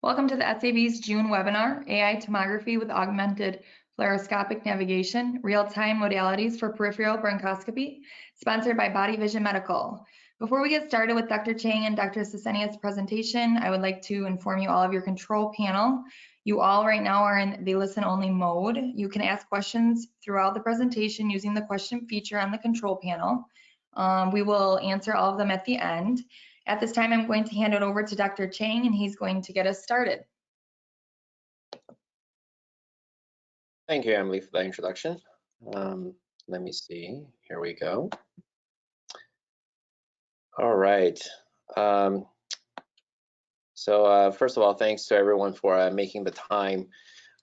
Welcome to the SAB's June webinar, AI Tomography with Augmented Fluoroscopic Navigation, Real-Time Modalities for Peripheral Bronchoscopy, sponsored by Body Vision Medical. Before we get started with Dr. Cheng and Dr. Cicenia's presentation, I would like to inform you all of your control panel. You all right now are in the listen-only mode. You can ask questions throughout the presentation using the question feature on the control panel. We will answer all of them at the end. At this time, I'm going to hand it over to Dr. Cheng, and he's going to get us started. Thank you, Emily, for the introduction. Let me see. Here we go. All right. First of all, thanks to everyone for making the time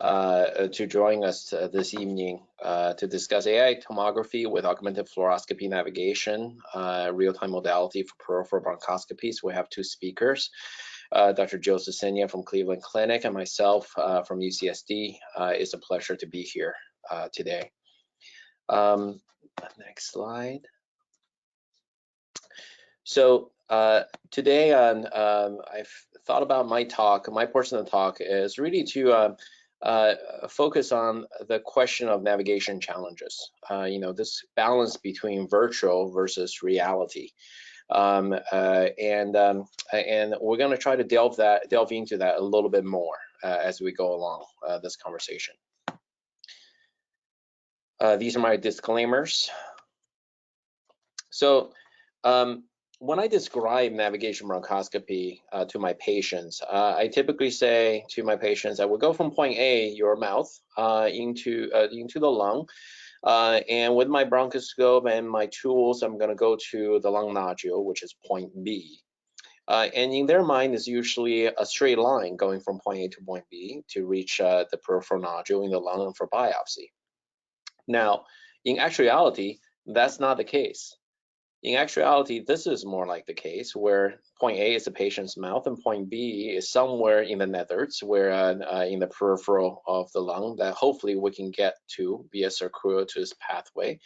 to join us this evening to discuss AI tomography with augmented fluoroscopy navigation, real-time modality for peripheral bronchoscopies. We have two speakers, Dr. Joseph Cicenia from Cleveland Clinic and myself from UCSD. It's a pleasure to be here today. Next slide. So today I've thought about my talk. My portion of the talk is really to focus on the question of navigation challenges. This balance between virtual versus reality, and we're going to try to delve into that a little bit more as we go along this conversation. These are my disclaimers. So when I describe navigation bronchoscopy to my patients, I typically say to my patients that we'll go from point A, your mouth, into the lung, and with my bronchoscope and my tools, I'm going to go to the lung nodule, which is point B. And in their mind is usually a straight line going from point A to point B to reach the peripheral nodule in the lung for biopsy. Now, in actuality, that's not the case. In actuality, this is more like the case where point A is the patient's mouth and point B is somewhere in the nethers, where in the peripheral of the lung that hopefully we can get to via circuitous pathway.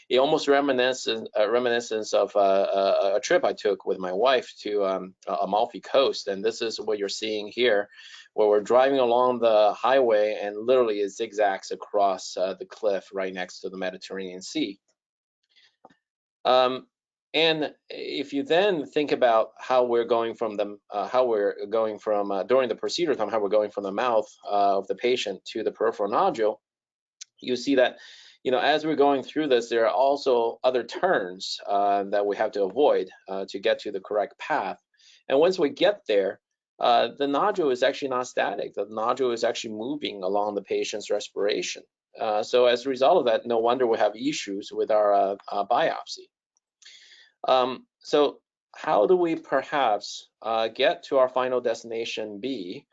It almost reminiscence of a trip I took with my wife to Amalfi Coast, and this is what you're seeing here, where we're driving along the highway and literally it zigzags across the cliff right next to the Mediterranean Sea. And if you then think about how we're going from during the procedure time, how we're going from the mouth of the patient to the peripheral nodule, you see that, as we're going through this, there are also other turns that we have to avoid to get to the correct path. And once we get there, the nodule is actually not static. The nodule is actually moving along the patient's respiration. So as a result of that, no wonder we have issues with our biopsy. So how do we perhaps get to our final destination B?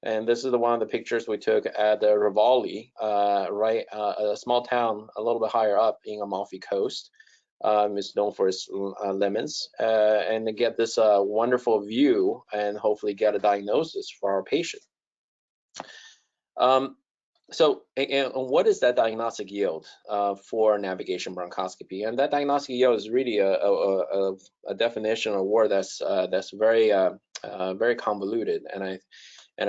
And this is one of the pictures we took at Rivoli, a small town a little bit higher up in Amalfi Coast. It's known for its lemons, and to get this wonderful view and hopefully get a diagnosis for our patient. So, and what is that diagnostic yield for navigation bronchoscopy? And that diagnostic yield is really a definition, a word that's very very convoluted, and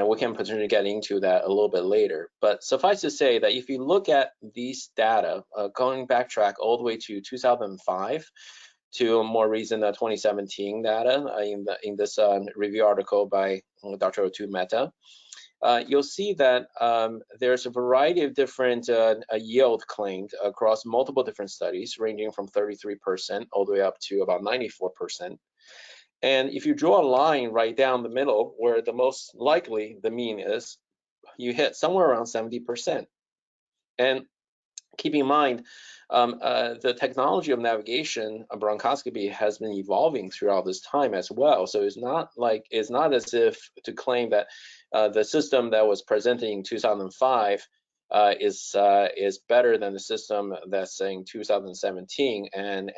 we can potentially get into that a little bit later. But suffice to say that if you look at these data, going backtrack all the way to 2005 to more recent 2017 data in this review article by Dr. Otu Mehta. You'll see that there's a variety of different yield claimed across multiple different studies, ranging from 33% all the way up to about 94%. And if you draw a line right down the middle, where the most likely the mean is, you hit somewhere around 70%. And keep in mind, the technology of navigation bronchoscopy has been evolving throughout this time as well. So it's not as if to claim that the system that was presented in 2005 is better than the system that's in 2017, and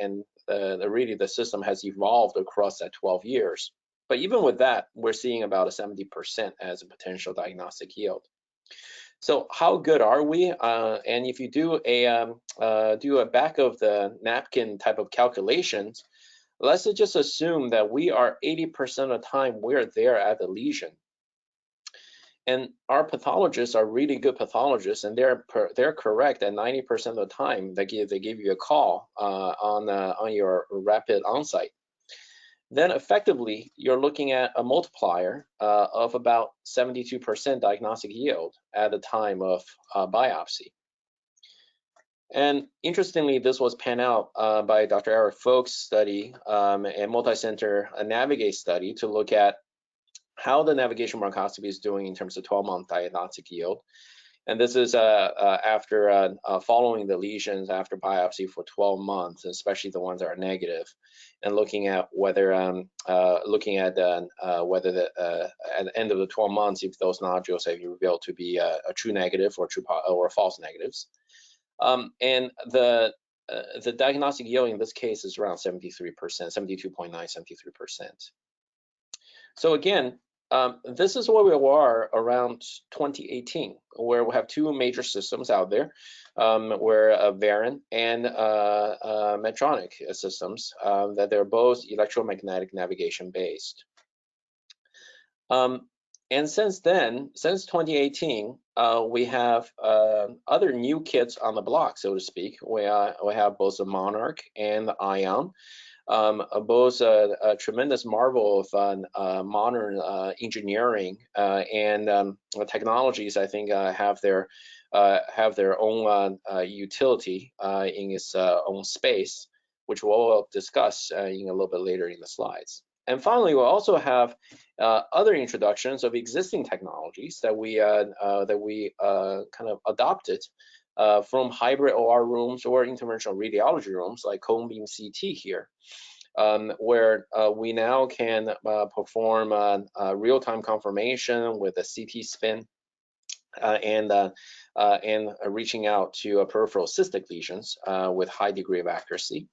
really the system has evolved across that 12 years. But even with that, we're seeing about a 70% as a potential diagnostic yield. So how good are we? And if you do a back of the napkin type of calculations, let's just assume that we are 80% of the time we're there at the lesion. And our pathologists are really good pathologists, and they're correct at 90% of the time. They give you a call on your rapid onsite. Then effectively, you're looking at a multiplier of about 72% diagnostic yield at the time of biopsy. And interestingly, this was panned out by Dr. Eric Folk's study, a multi-center Navigate study to look at how the navigation bronchoscopy is doing in terms of 12-month diagnostic yield. And this is after following the lesions after biopsy for 12 months, especially the ones that are negative, and looking at whether at the end of the 12 months, if those nodules have revealed to be a true negative or false negatives. And the diagnostic yield in this case is around 73%, 72.9, 73%. So again, this is where we were around 2018, where we have two major systems out there, where Varian and Medtronic systems, that they're both electromagnetic navigation based. And since then, since 2018, we have other new kids on the block, so to speak. We have both the Monarch and the Ion. Both a tremendous marvel of modern engineering and technologies. I think have their own utility in its own space, which we'll discuss in a little bit later in the slides. And finally, we'll also have other introductions of existing technologies that we kind of adopted from hybrid OR rooms or interventional radiology rooms like Conebeam CT here, where we now can perform real-time confirmation with a CT spin and reaching out to peripheral cystic lesions with high degree of accuracy.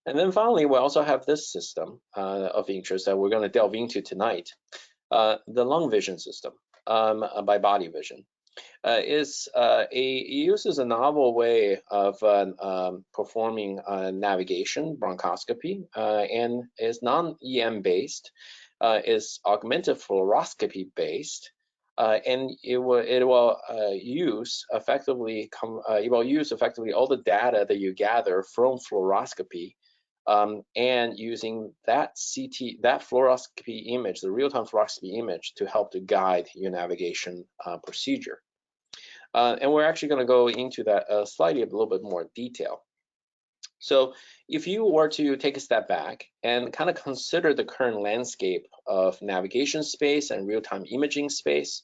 And then finally, we also have this system of interest that we're going to delve into tonight, the Longvision system by Body Vision. It uses a novel way of performing navigation bronchoscopy and is non-EM based, is augmented fluoroscopy based, and it will use effectively all the data that you gather from fluoroscopy. And using that fluoroscopy image, the real-time fluoroscopy image, to help to guide your navigation procedure. And we're actually going to go into that slightly a little bit more detail. So if you were to take a step back and kind of consider the current landscape of navigation space and real-time imaging space,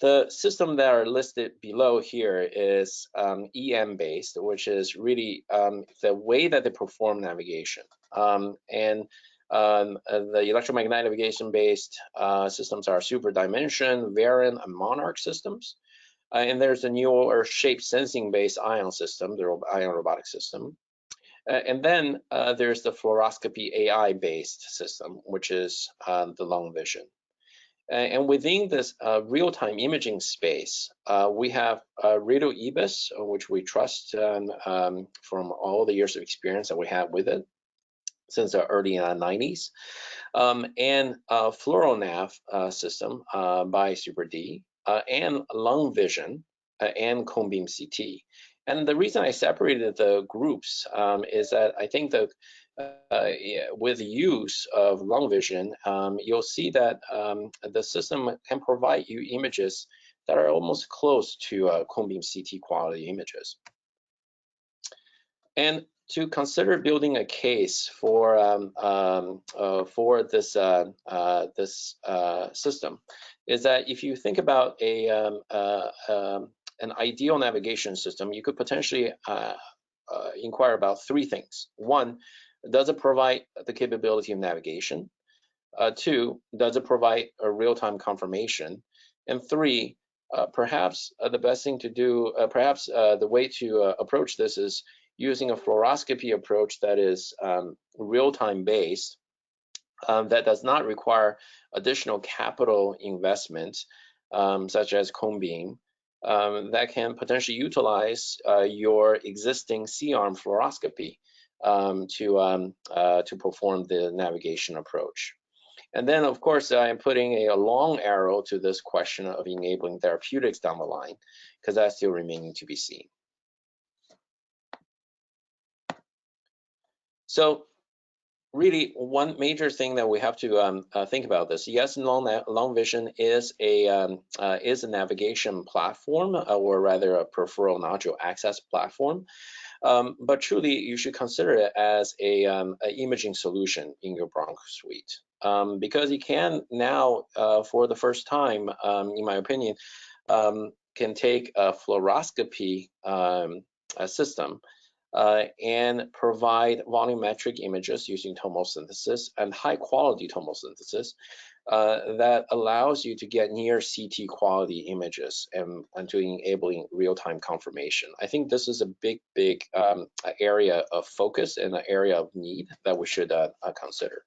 the system that are listed below here is EM based, which is really the way that they perform navigation. And the electromagnetic navigation based systems are Super Dimension, Varian, and Monarch systems. And there's a newer shape sensing based Ion system, the Ion robotic system. And then there's the fluoroscopy AI based system, which is the Longvision. And within this real-time imaging space, we have Radio EBIS, which we trust from all the years of experience that we have with it since the early 90s, and FluoroNav system by Super D, and Longvision and Conebeam CT. And the reason I separated the groups is that I think that with the use of Longvision, you'll see that the system can provide you images that are almost close to Conebeam CT quality images. And to consider building a case for this system is that if you think about an ideal navigation system, you could potentially inquire about three things. One, does it provide the capability of navigation? Two, does it provide a real-time confirmation? And three, perhaps the best thing to do, the way to approach this is using a fluoroscopy approach that is real-time based, that does not require additional capital investment, such as Conebeam, that can potentially utilize your existing C-arm fluoroscopy to perform the navigation approach. And then, of course, I'm putting a long arrow to this question of enabling therapeutics down the line, because that's still remaining to be seen. So really, one major thing that we have to think about this. Yes, long vision is a navigation platform, or rather a peripheral nodule access platform. But truly, you should consider it as an imaging solution in your bronch suite, because you can now, for the first time, in my opinion, can take a fluoroscopy system and provide volumetric images using tomosynthesis and high quality tomosynthesis that allows you to get near CT quality images and to enabling real-time confirmation. I think this is a big area of focus and an area of need that we should consider.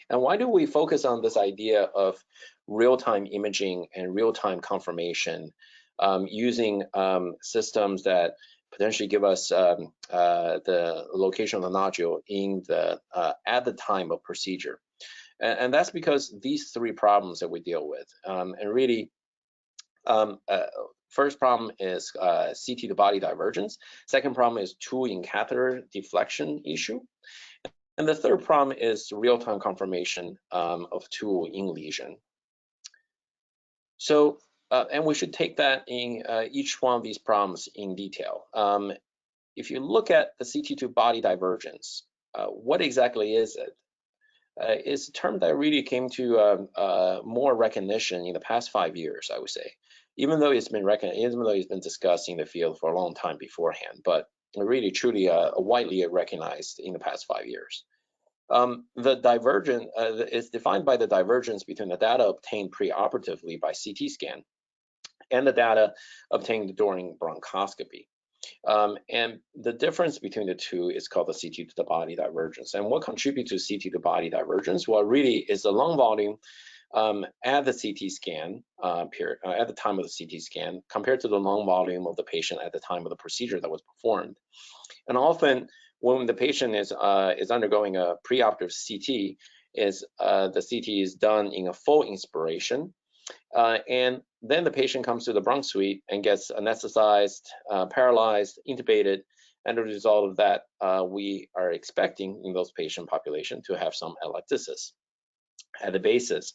And why do we focus on this idea of real-time imaging and real-time confirmation using systems that potentially give us the location of the nodule in the at the time of procedure? And that's because these three problems that we deal with. And really, first problem is CT2 body divergence. Second problem is tool in catheter deflection issue. And the third problem is real-time confirmation of tool in lesion. So, and we should take that in each one of these problems in detail. If you look at the CT2 body divergence, what exactly is it? It's a term that really came to more recognition in the past 5 years, I would say, even though it's been recognized, even though it's been discussed in the field for a long time beforehand, but really truly widely recognized in the past 5 years. The divergence is defined by the divergence between the data obtained preoperatively by CT scan and the data obtained during bronchoscopy. And the difference between the two is called the CT2 body divergence. And what contributes to CT2 body divergence? Well, really is the lung volume at the CT scan at the time of the CT scan compared to the lung volume of the patient at the time of the procedure that was performed. And often, when the patient is undergoing a preoperative CT, the CT is done in a full inspiration. And then the patient comes to the bronch suite and gets anesthetized, paralyzed, intubated, and as a result of that, we are expecting in those patient population to have some atelectasis at the basis.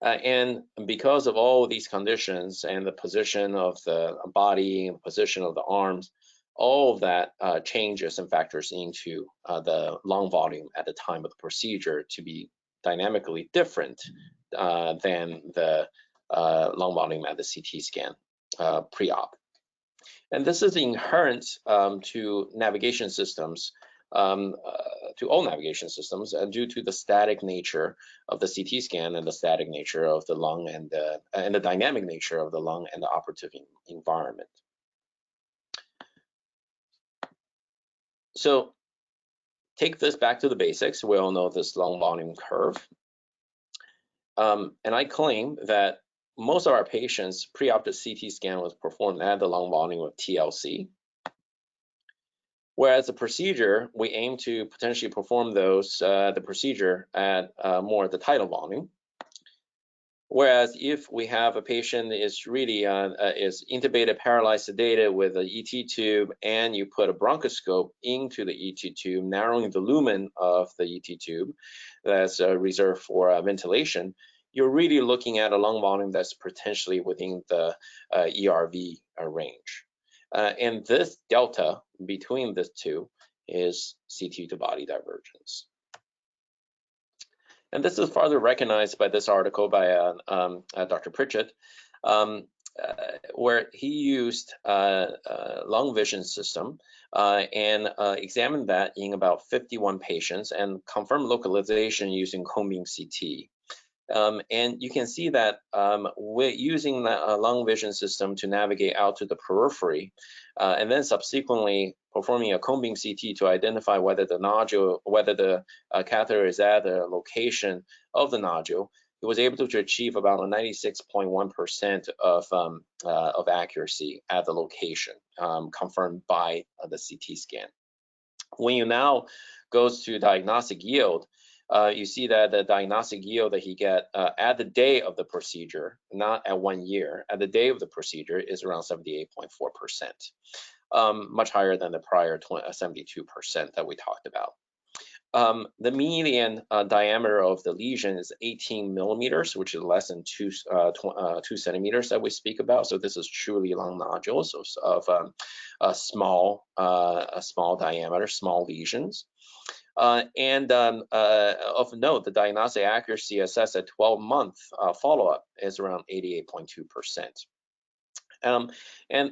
And because of all of these conditions and the position of the body and position of the arms, all of that changes and factors into the lung volume at the time of the procedure to be dynamically different than the lung volume at the CT scan pre-op. And this is inherent to navigation systems, to all navigation systems, due to the static nature of the CT scan and the static nature of the lung and the dynamic nature of the lung and the operative environment. So take this back to the basics. We all know this lung volume curve. And I claim that most of our patients preoperative CT scan was performed at the lung volume of TLC. Whereas the procedure, we aim to potentially perform the procedure at more the tidal volume. Whereas if we have a patient is really is intubated, paralyzed, sedated with an ET tube, and you put a bronchoscope into the ET tube, narrowing the lumen of the ET tube that's reserved for ventilation, you're really looking at a lung volume that's potentially within the ERV range. And this delta between the two is CT2 body divergence. And this is further recognized by this article by Dr. Pritchett, where he used Longvision system and examined that in about 51 patients and confirmed localization using Conebeam CT. And you can see that we're using the Longvision system to navigate out to the periphery, and then subsequently performing a Conebeam CT to identify whether the nodule, whether the catheter is at the location of the nodule. It was able to achieve about a 96.1% of accuracy at the location, confirmed by the CT scan. When you now goes to diagnostic yield, you see that the diagnostic yield that he get at the day of the procedure, not at 1 year, at the day of the procedure is around 78.4%, much higher than the prior 72% that we talked about. The median diameter of the lesion is 18 millimeters, which is less than 2 centimeters that we speak about. So this is truly lung nodules of a small diameter, small lesions. Of note, the diagnostic accuracy assessed at 12-month follow-up is around 88.2%.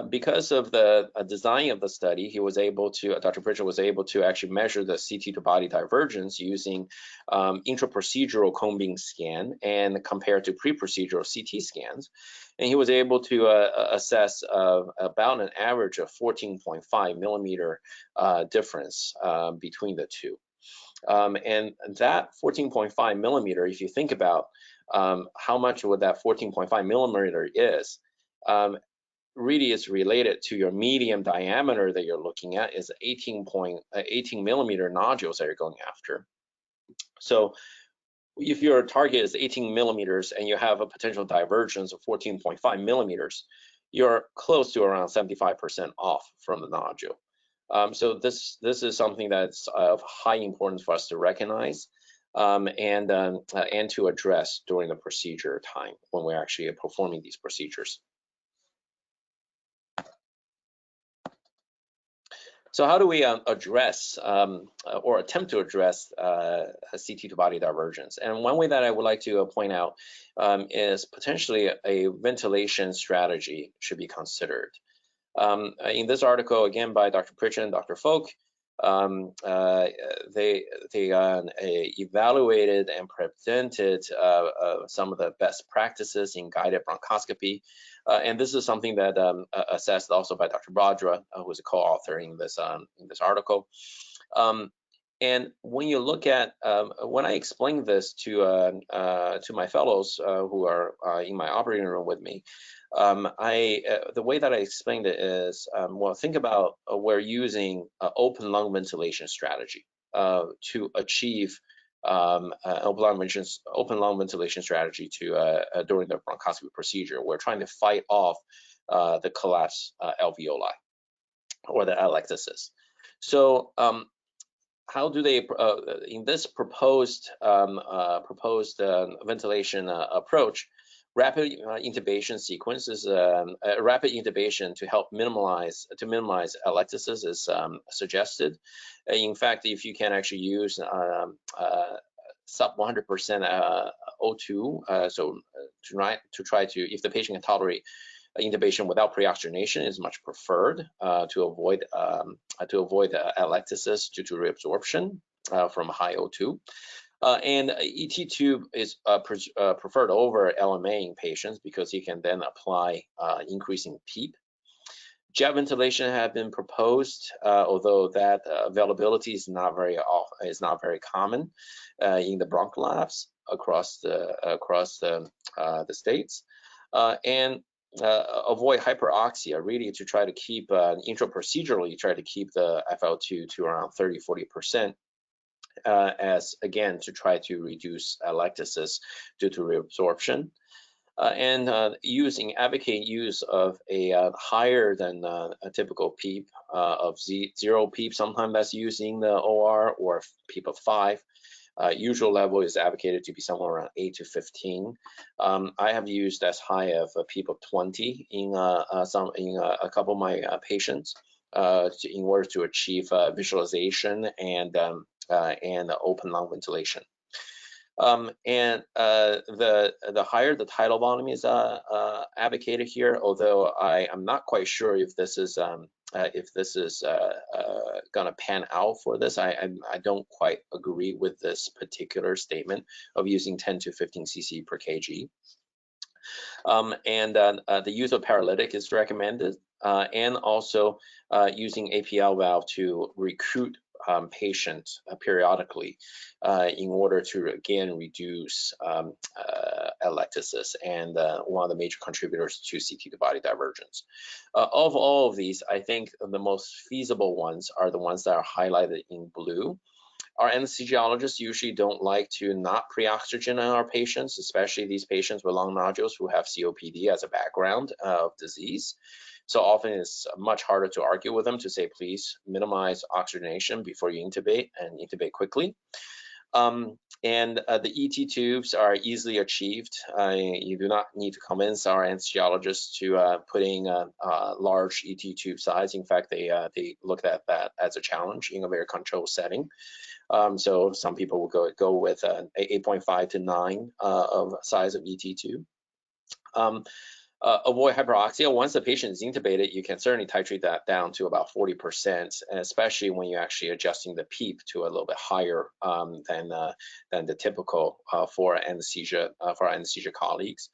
Because of the design of the study, he was able to, Dr. Pritchard was able to actually measure the CT2 body divergence using intraprocedural Conebeam scan and compared to pre-procedural CT scans. And he was able to assess about an average of 14.5 millimeter difference between the two. And that 14.5 millimeter, if you think about how much would that 14.5 millimeter is, really is related to your medium diameter that you're looking at is 18 millimeter nodules that you're going after. So if your target is 18 millimeters and you have a potential divergence of 14.5 millimeters, you're close to around 75% off from the nodule. So this is something that's of high importance for us to recognize and to address during the procedure time when we're actually performing these procedures. So how do we address or attempt to address CT2 body divergence? And one way that I would like to point out is potentially a ventilation strategy should be considered. In this article, again by Dr. Pritchard and Dr. Folk, they evaluated and presented some of the best practices in guided bronchoscopy. And this is something that assessed also by Dr. Brodra, who is a co-author in this article. And when you look at, when I explain this to my fellows who are in my operating room with me, the way that I explained it is, well, think about we're using open lung ventilation strategy to achieve open lung ventilation strategy to during the bronchoscopy procedure. We're trying to fight off the collapsed alveoli or the atelectasis. So how do they in this proposed ventilation approach? Rapid intubation sequence is rapid intubation to help minimize atelectasis is suggested. In fact, if you can actually use sub 100% O2, so to try to, if the patient can tolerate intubation without pre-oxygenation, is much preferred to avoid atelectasis due to reabsorption from high O2. And ET tube is preferred over LMA in patients because you can then apply increasing PEEP. Jet ventilation have been proposed, although that availability is not very common in the bronch labs across the states, and avoid hyperoxia, really to try to keep intraprocedurally try to keep the FL2 to around 30–40%. As again to try to reduce atelectasis due to reabsorption, and advocate use of a higher than a typical PEEP of 0 PEEP. Sometimes that's using the OR or PEEP of 5. Usual level is advocated to be somewhere around 8 to 15. I have used as high of a PEEP of 20 in a couple of my patients in order to achieve visualization and open lung ventilation. The higher the tidal volume is advocated here, although I am not quite sure if this is going to pan out for this. I don't quite agree with this particular statement of using 10 to 15 cc per kg. The use of paralytic is recommended, and also using APL valve to recruit patients periodically in order to again reduce atelectasis, and one of the major contributors to CT2 body divergence. Of all of these, I think the most feasible ones are the ones that are highlighted in blue. Our anesthesiologists usually don't like to not pre-oxygen on our patients, especially these patients with lung nodules who have COPD as a background of disease. So often it's much harder to argue with them to say, please minimize oxygenation before you intubate and intubate quickly. The ET tubes are easily achieved. You do not need to convince our anesthesiologists to putting large ET tube size. In fact, they looked at that as a challenge in a very controlled setting. So some people will go with an 8.5 to 9 of size of ET tube. Avoid hyperoxia. Once the patient is intubated, you can certainly titrate that down to about 40%, and especially when you're actually adjusting the PEEP to a little bit higher than the typical for anesthesia for our anesthesia colleagues.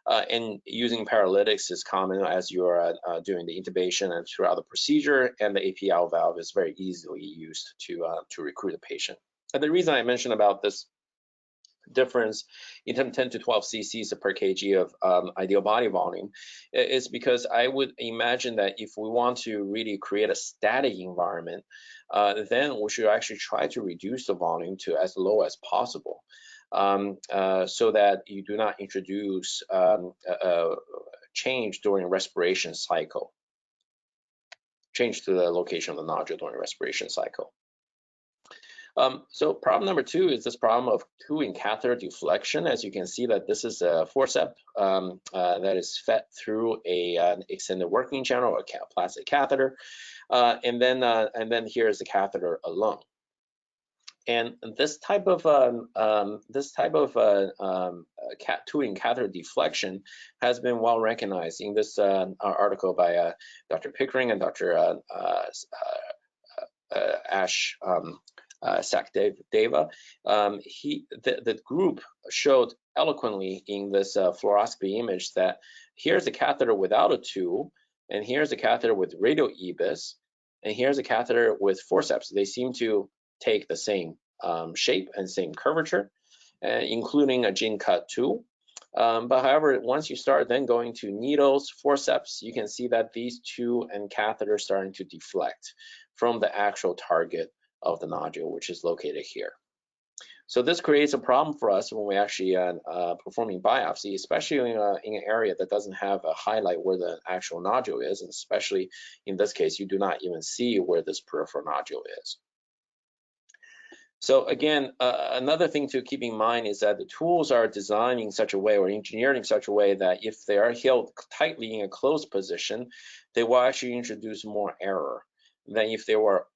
And using paralytics is common as you're doing the intubation and throughout the procedure, and the APL valve is very easily used to recruit a patient. And the reason I mentioned about this difference in 10 to 12 cc's per kg of ideal body volume is because I would imagine that if we want to really create a static environment, then we should actually try to reduce the volume to as low as possible, so that you do not introduce change during respiration cycle, change to the location of the nodule during respiration cycle. So problem number 2 is this problem of two-in catheter deflection. As you can see that this is a forceps that is fed through an extended working channel or a plastic catheter, and then here is the catheter alone. And this type of two-in catheter deflection has been well recognized in this article by Dr. Pickering and Dr. Ash Sakdeva. The group showed eloquently in this fluoroscopy image that here's a catheter without a tube, and here's a catheter with radial EBIS, and here's a catheter with forceps. They seem to take the same shape and same curvature, including a gene cut tool. But however, once you start then going to needles, forceps, you can see that these two and catheter are starting to deflect from the actual target of the nodule, which is located here. So this creates a problem for us when we actually performing biopsy, especially in an area that doesn't have a highlight where the actual nodule is, and especially in this case, you do not even see where this peripheral nodule is. So again, another thing to keep in mind is that the tools are designed in such a way or engineered in such a way that if they are held tightly in a closed position, they will actually introduce more error than if they were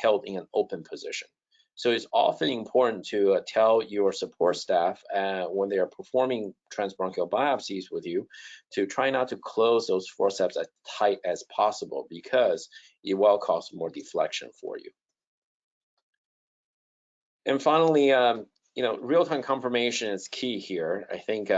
held in an open position. So it's often important to tell your support staff when they are performing transbronchial biopsies with you to try not to close those forceps as tight as possible, because it will cause more deflection for you. And finally, real-time confirmation is key here. I think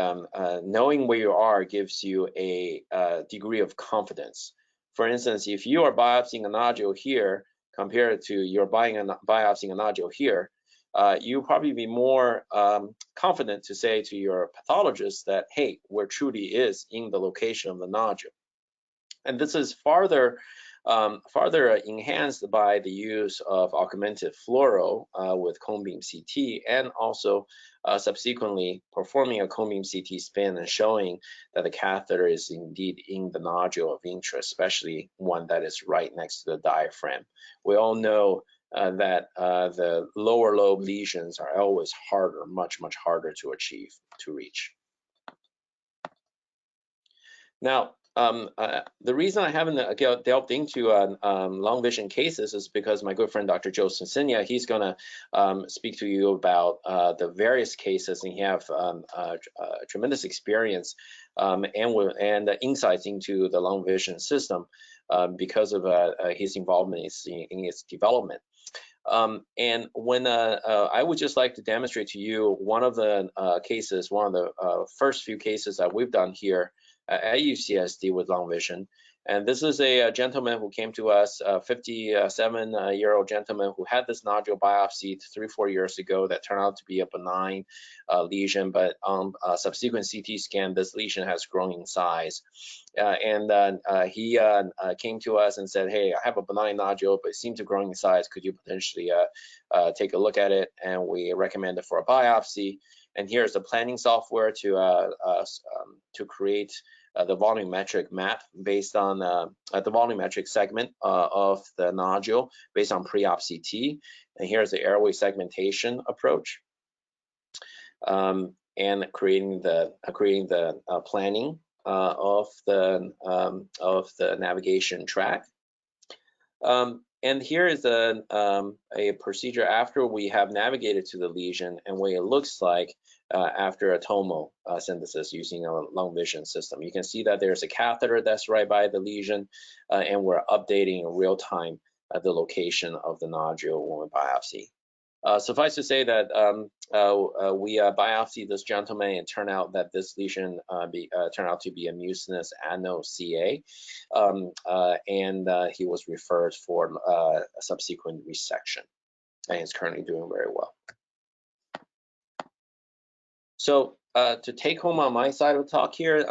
knowing where you are gives you a degree of confidence. For instance, if you are biopsying a nodule here compared to you're biopsying a nodule here, you'll probably be more confident to say to your pathologist that, hey, where truly is in the location of the nodule. And this is farther enhanced by the use of augmented fluoro with Conebeam CT, and also subsequently performing a Conebeam CT spin and showing that the catheter is indeed in the nodule of interest, especially one that is right next to the diaphragm. We all know that the lower lobe lesions are always harder, much harder to achieve, to reach. Now, the reason I haven't delved into Longvision cases is because my good friend Dr. Joseph Cicenia, he's going to speak to you about the various cases, and he have tremendous experience and insights into the Longvision system because of his involvement in its development. And when I would just like to demonstrate to you one of the cases, one of the first few cases that we've done here at UCSD with Longvision, And this is a gentleman who came to us, a 57-year-old gentleman who had this nodule biopsy 3-4 years ago that turned out to be a benign lesion, but on subsequent CT scan, this lesion has grown in size. He came to us and said, hey, I have a benign nodule, but it seems to grow in size. Could you potentially take a look at it? And we recommended for a biopsy. And here's the planning software to create the volumetric map based on the volumetric segment of the nodule based on pre-op CT. And here's the airway segmentation approach, and creating the planning of the navigation track. And here is a procedure after we have navigated to the lesion and what it looks like after a tomo synthesis using a Longvision system. You can see that there's a catheter that's right by the lesion, and we're updating in real time the location of the nodule when we biopsy. Suffice to say that we biopsied this gentleman and turned out that this lesion turned out to be a mucinous adeno-CA, and he was referred for a subsequent resection, and is currently doing very well. So to take home on my side of the talk here,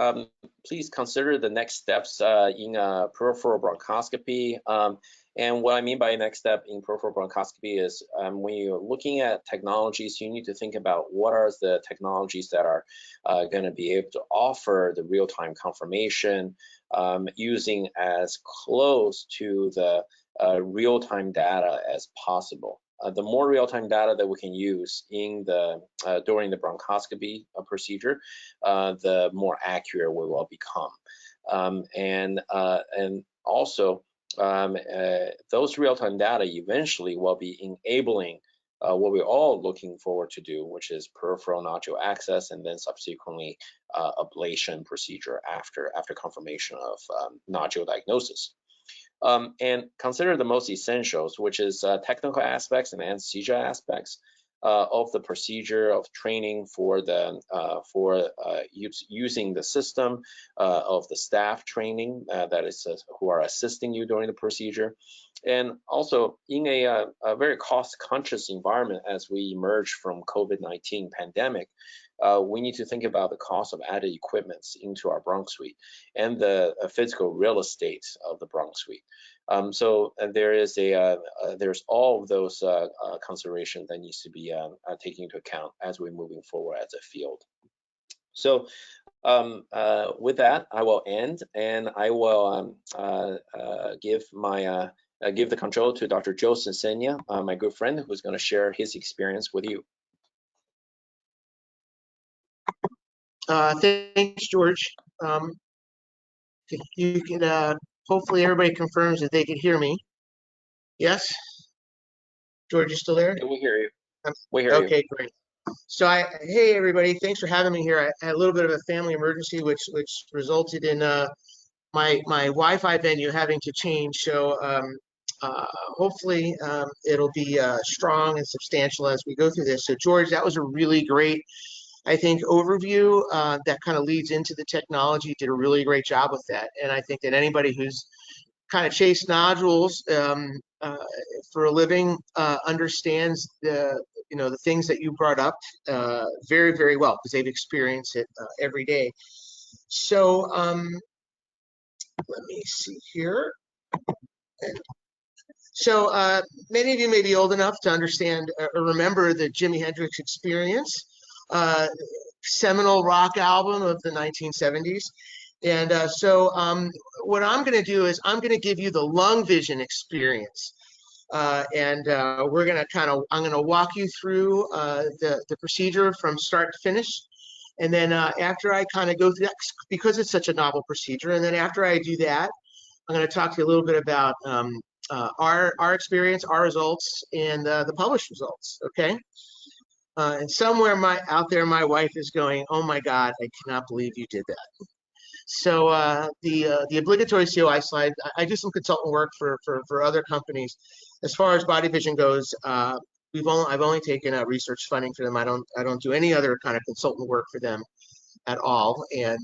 please consider the next steps in peripheral bronchoscopy. And what I mean by next step in peripheral bronchoscopy is when you're looking at technologies, you need to think about what are the technologies that are going to be able to offer the real-time confirmation using as close to the real-time data as possible. The more real-time data that we can use in during the bronchoscopy procedure, the more accurate we will become. And also, those real-time data eventually will be enabling what we're all looking forward to do, which is peripheral nodule access and then subsequently ablation procedure after confirmation of nodule diagnosis. And consider the most essentials, which is technical aspects and anesthesia aspects of the procedure, of training for using the system, of the staff training that is who are assisting you during the procedure, and also in a very cost-conscious environment as we emerge from COVID-19 pandemic. We need to think about the cost of added equipments into our bronch suite and the physical real estate of the bronch suite. So there's all of those considerations that needs to be taken into account as we're moving forward as a field. So with that, I will end, and I will give the control to Dr. Joseph Cicenia, my good friend, who's going to share his experience with you. Thanks, George. You can hopefully everybody confirms that they can hear me. Yes, George, you still there? Yeah, we hear you. We hear you. Okay, great. So hey everybody, thanks for having me here. I had a little bit of a family emergency, which resulted in my Wi-Fi venue having to change. So hopefully it'll be strong and substantial as we go through this. So George, that was a really great, I think, overview that kind of leads into the technology. Did a really great job with that. And I think that anybody who's kind of chased nodules for a living understands the things that you brought up very, very well, because they've experienced it every day. So let me see here. So many of you may be old enough to understand or remember the Jimi Hendrix Experience, seminal rock album of the 1970s. And so what I'm going to do is I'm going to give you the Longvision experience. And we're going to I'm going to walk you through the procedure from start to finish. And then after I kind of go through that, because it's such a novel procedure, and then after I do that, I'm going to talk to you a little bit about our experience, our results, and the published results, okay? And somewhere out there, my wife is going, oh my God, I cannot believe you did that. So the obligatory COI slide, I do some consultant work for other companies. As far as Body Vision goes, I've only taken research funding for them. I don't do any other kind of consultant work for them at all. And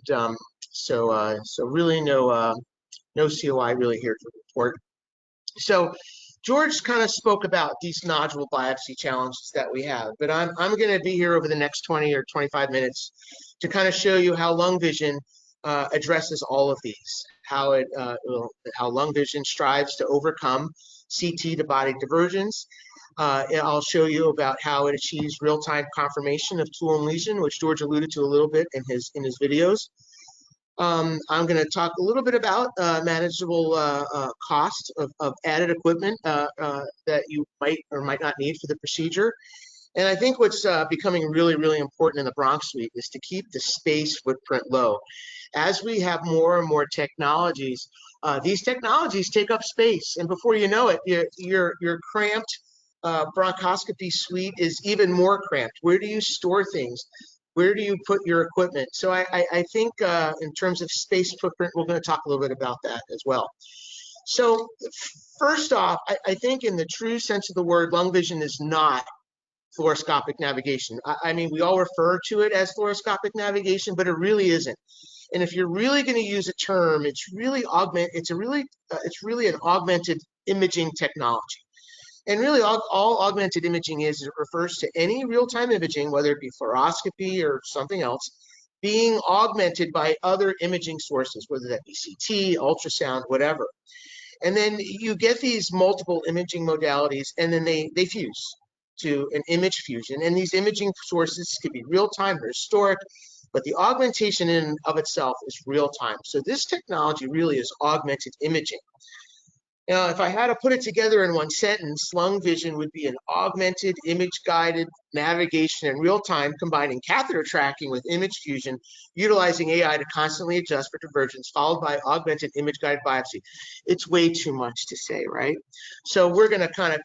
so really no No COI really here to report. So George kind of spoke about these nodule biopsy challenges that we have, but I'm going to be here over the next 20 or 25 minutes to kind of show you how Longvision addresses all of these, how Longvision strives to overcome CT to body divergence. I'll show you about how it achieves real-time confirmation of tool and lesion, which George alluded to a little bit in his videos. I'm going to talk a little bit about manageable cost of added equipment that you might or might not need for the procedure. And I think what's becoming really, really important in the Bronch suite is to keep the space footprint low. As we have more and more technologies, these technologies take up space, and before you know it, your cramped bronchoscopy suite is even more cramped. Where do you store things? Where do you put your equipment? So I think in terms of space footprint, we're going to talk a little bit about that as well. So first off, I think in the true sense of the word, Longvision is not fluoroscopic navigation. I mean, we all refer to it as fluoroscopic navigation, but it really isn't. And if you're really going to use a term, it's really an augmented imaging technology. And really, all augmented imaging is, it refers to any real-time imaging, whether it be fluoroscopy or something else, being augmented by other imaging sources, whether that be CT, ultrasound, whatever. And then you get these multiple imaging modalities, and then they fuse to an image fusion. And these imaging sources could be real-time or historic, but the augmentation in and of itself is real-time. So this technology really is augmented imaging. Now, if I had to put it together in one sentence, Longvision would be an augmented, image-guided navigation in real time, combining catheter tracking with image fusion, utilizing AI to constantly adjust for divergence, followed by augmented image-guided biopsy. It's way too much to say, right? So we're going to kind of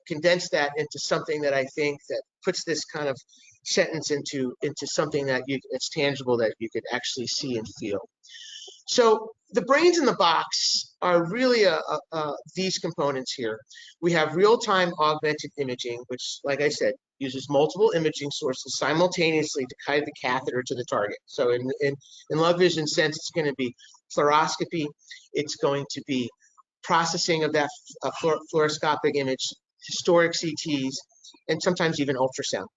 condense that into something that I think that puts this kind of sentence into something that it's tangible, that you could actually see and feel. So the brains in the box are really these components here. We have real-time augmented imaging, which, like I said, uses multiple imaging sources simultaneously to guide the catheter to the target. So in Longvision sense, it's going to be fluoroscopy, it's going to be processing of that fluoroscopic image, historic CTs, and sometimes even ultrasound.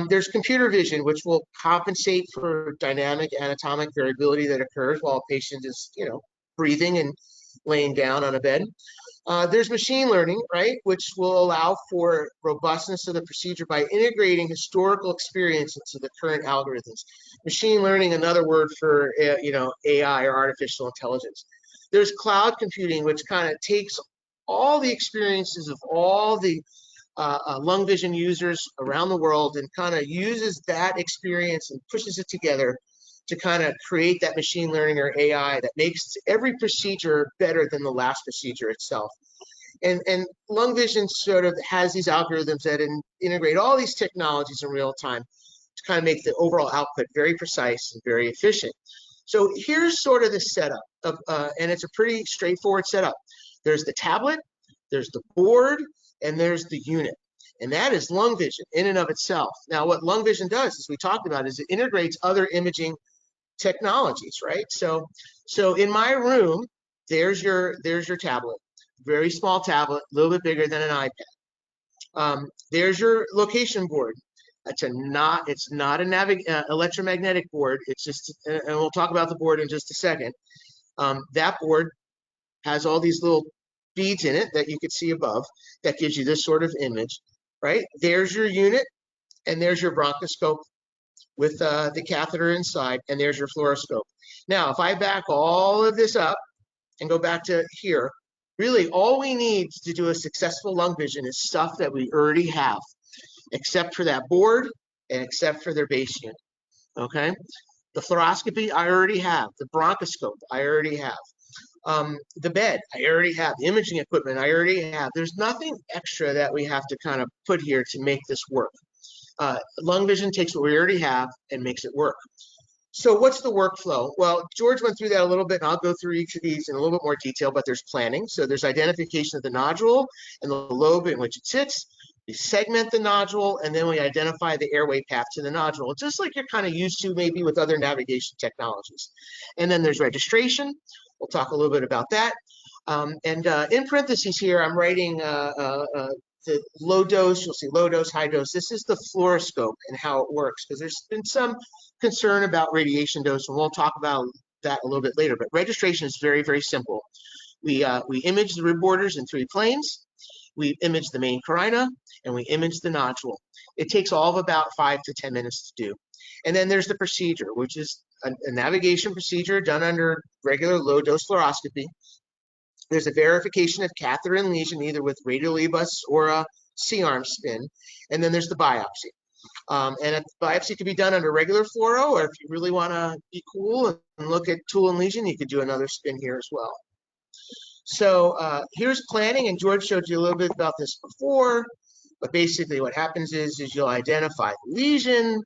There's computer vision, which will compensate for dynamic anatomic variability that occurs while a patient is, breathing and laying down on a bed. There's machine learning, right, which will allow for robustness of the procedure by integrating historical experience into the current algorithms. Machine learning, another word for, AI or artificial intelligence. There's cloud computing, which kind of takes all the experiences of all the Longvision users around the world and kind of uses that experience and pushes it together to kind of create that machine learning or AI that makes every procedure better than the last procedure itself. And Longvision sort of has these algorithms that integrate all these technologies in real time to kind of make the overall output very precise and very efficient. So here's sort of the setup of, and it's a pretty straightforward setup. There's the tablet, there's the board, and there's the unit. And that is Longvision in and of itself. Now, what Longvision does, as we talked about, is it integrates other imaging technologies, right? So in my room, there's your tablet, very small tablet, a little bit bigger than an iPad. There's your location board. It's not an electromagnetic board. It's just, and we'll talk about the board in just a second. That board has all these little beads in it that you could see above that gives you this sort of image, right? There's your unit, and there's your bronchoscope with the catheter inside, and there's your fluoroscope. Now, if I back all of this up and go back to here, really all we need to do a successful Longvision is stuff that we already have, except for that board and except for their base unit, okay? The fluoroscopy, I already have. The bronchoscope, I already have. The bed, I already have. The imaging equipment, I already have. There's nothing extra that we have to kind of put here to make this work. Longvision takes what we already have and makes it work. So what's the workflow? Well, George went through that a little bit, and I'll go through each of these in a little bit more detail, but there's planning. So there's identification of the nodule and the lobe in which it sits. We segment the nodule, and then we identify the airway path to the nodule, just like you're kind of used to maybe with other navigation technologies. And then there's registration. We'll talk a little bit about that. In parentheses here, I'm writing the low dose. You'll see low dose, high dose. This is the fluoroscope and how it works, because there's been some concern about radiation dose, and we'll talk about that a little bit later. But registration is very, very simple. We image the rib borders in 3 planes. We image the main carina, and we image the nodule. It takes all of about 5 to 10 minutes to do. And then there's the procedure, which is a navigation procedure done under regular low-dose fluoroscopy. There's a verification of catheter and lesion, either with radial EBUS or a C-arm spin. And then there's the biopsy. And a biopsy can be done under regular fluoro, or if you really want to be cool and look at tool and lesion, you could do another spin here as well. So here's planning, and George showed you a little bit about this before, but basically what happens is you'll identify the lesion,